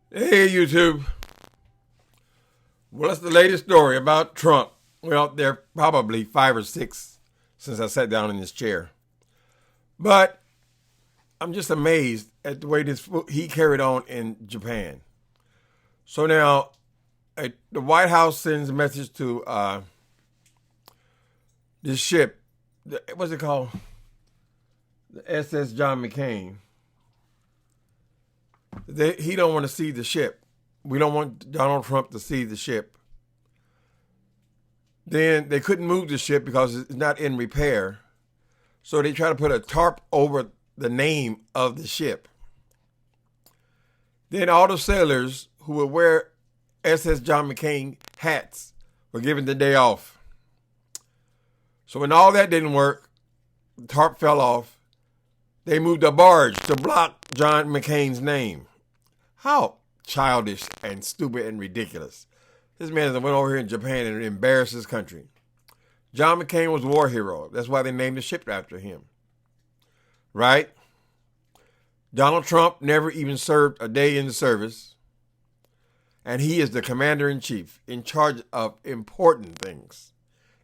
Hey, YouTube. Well, that's the latest story about Trump. Well, there are probably 5 or 6 since I sat down in this chair. But I'm just amazed at the way he carried on in Japan. So now, the White House sends a message to this ship. What's it called? The SS John McCain. He don't want to see the ship. We don't want Donald Trump to see the ship. Then they couldn't move the ship because it's not in repair. So they try to put a tarp over the name of the ship. Then all the sailors who would wear SS John McCain hats were given the day off. So when all that didn't work, the tarp fell off. They moved a barge to block John McCain's name. How childish and stupid and ridiculous. This man went over here in Japan and embarrassed his country. John McCain was a war hero. That's why they named the ship after him. Right? Donald Trump never even served a day in the service. And he is the commander-in-chief in charge of important things.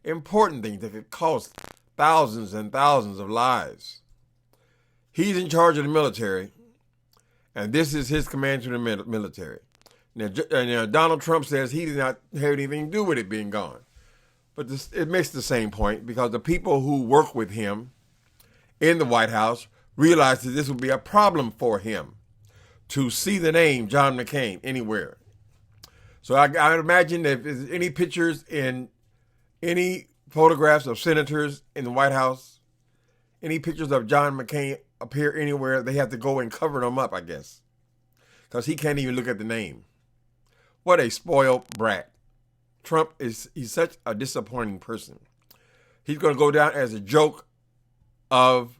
Important things that could cost thousands and thousands of lives. He's in charge of the military. And this is his command to the military. Now, Donald Trump says he did not have anything to do with it being gone. But it makes the same point because the people who work with him in the White House realized that this would be a problem for him to see the name John McCain anywhere. So I imagine that if there's any pictures in any photographs of senators in the White House, any pictures of John McCain appear anywhere, they have to go and cover them up, I guess. Because he can't even look at the name. What a spoiled brat. Trump he's such a disappointing person. He's going to go down as a joke of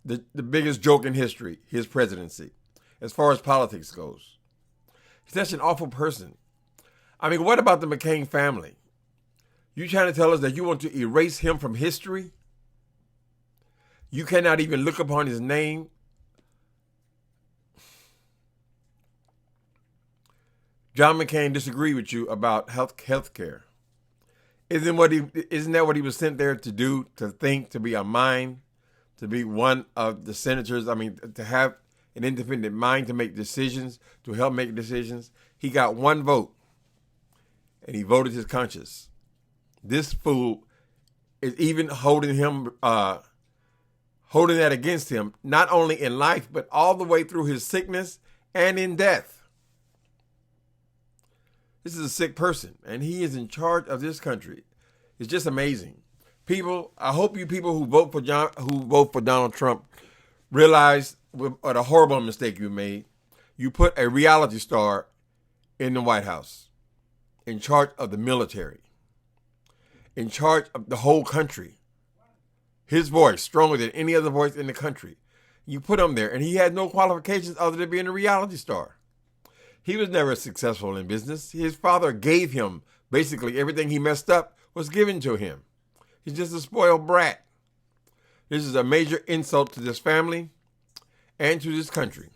the biggest joke in history, his presidency, as far as politics goes. He's such an awful person. I mean, what about the McCain family? You trying to tell us that you want to erase him from history? You cannot even look upon his name. John McCain disagreed with you about health care. Isn't that what he was sent there to do? To think, to be a mind, to be one of the senators. I mean, to have an independent mind to make decisions, to help make decisions. He got one vote, and he voted his conscience. This fool is even holding that against him, not only in life, but all the way through his sickness and in death. This is a sick person, and he is in charge of this country. It's just amazing. People, I hope you people who vote for Donald Trump realize what a horrible mistake you made. You put a reality star in the White House, in charge of the military, in charge of the whole country. His voice, stronger than any other voice in the country. You put him there, and he had no qualifications other than being a reality star. He was never successful in business. His father gave him basically everything he messed up was given to him. He's just a spoiled brat. This is a major insult to this family and to this country.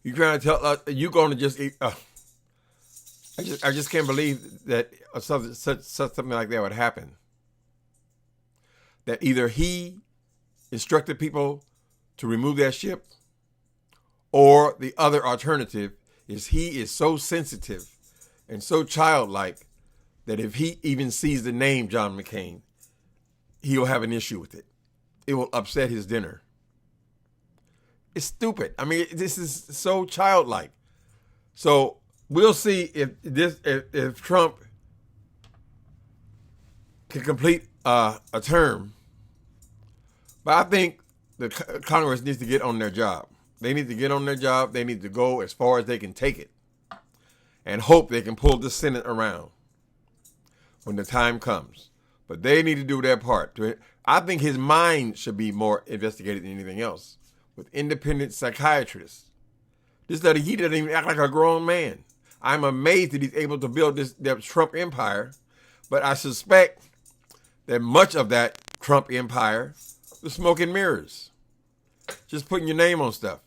You're trying to tell us you're going to just eat. I just can't believe that something like that would happen. That either he instructed people to remove that ship, or the other alternative is he is so sensitive and so childlike that if he even sees the name John McCain, he will have an issue with it. It will upset his dinner. It's stupid. I mean, this is so childlike. So we'll see if Trump can complete a term. But I think the Congress needs to get on their job. They need to get on their job. They need to go as far as they can take it and hope they can pull the Senate around when the time comes. But they need to do their part. I think his mind should be more investigated than anything else with independent psychiatrists. He doesn't even act like a grown man. I'm amazed that he's able to build that Trump empire, but I suspect that much of that Trump empire was smoke and mirrors. Just putting your name on stuff.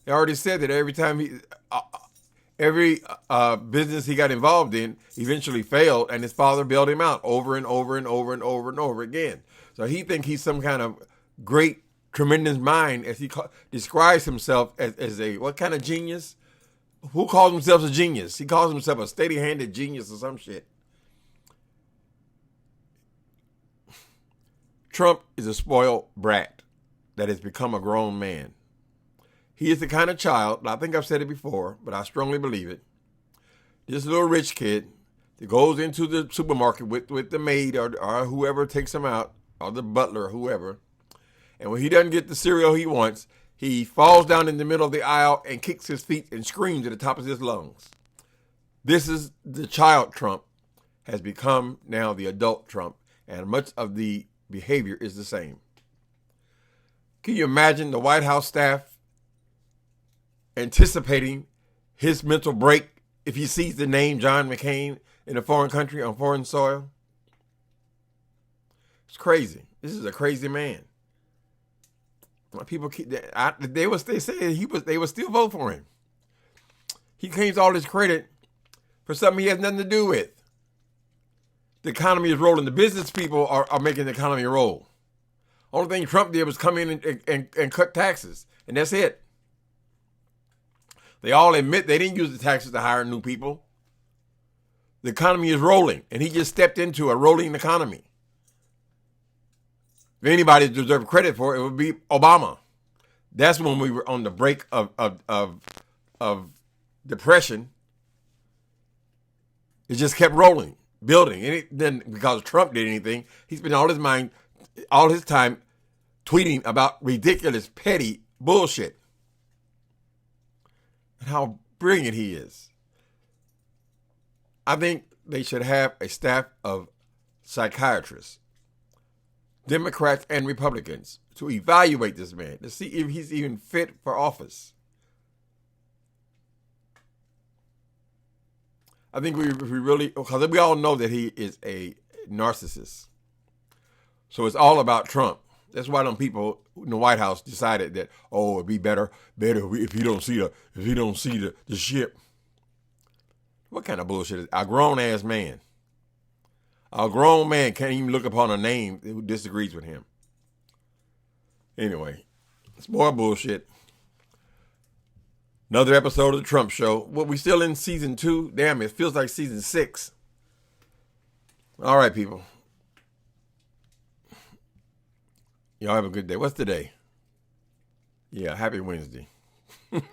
He already said that every business he got involved in eventually failed, and his father bailed him out over and over and over and over and over again. So he thinks he's some kind of great, tremendous mind, as he describes himself as a what kind of genius? Who calls himself a genius? He calls himself a steady-handed genius or some shit. Trump is a spoiled brat that has become a grown man. He is the kind of child, I think I've said it before, but I strongly believe it. This little rich kid that goes into the supermarket with the maid or whoever takes him out, or the butler or whoever, and when he doesn't get the cereal he wants, he falls down in the middle of the aisle and kicks his feet and screams at the top of his lungs. This is the child Trump has become now the adult Trump, and much of the behavior is the same. Can you imagine the White House staff anticipating his mental break if he sees the name John McCAIN in a foreign country on foreign soil? It's crazy. This is a crazy man. People keep they would still vote for him. He claims all this credit for something he has nothing to do with. The economy is rolling. The business people are making the economy roll. Only thing Trump did was come in and cut taxes, and that's it. They all admit they didn't use the taxes to hire new people. The economy is rolling, and he just stepped into a rolling economy. If anybody deserved credit for it, it would be Obama. That's when we were on the brink of depression. It just kept rolling, building. And then because Trump did anything, he spent all his time tweeting about ridiculous, petty bullshit. And how brilliant he is. I think they should have a staff of psychiatrists, Democrats and Republicans, to evaluate this man, to see if he's even fit for office. I think we really, because we all know that he is a narcissist. So it's all about Trump. That's why them people in the White House decided that, it'd be better if he don't see the ship. What kind of bullshit is it? A grown ass man? A grown man can't even look upon a name who disagrees with him. Anyway, it's more bullshit. Another episode of the Trump Show. Well, we still in season 2. Damn, it feels like season 6. All right, people. Y'all have a good day. What's today? Yeah, happy Wednesday.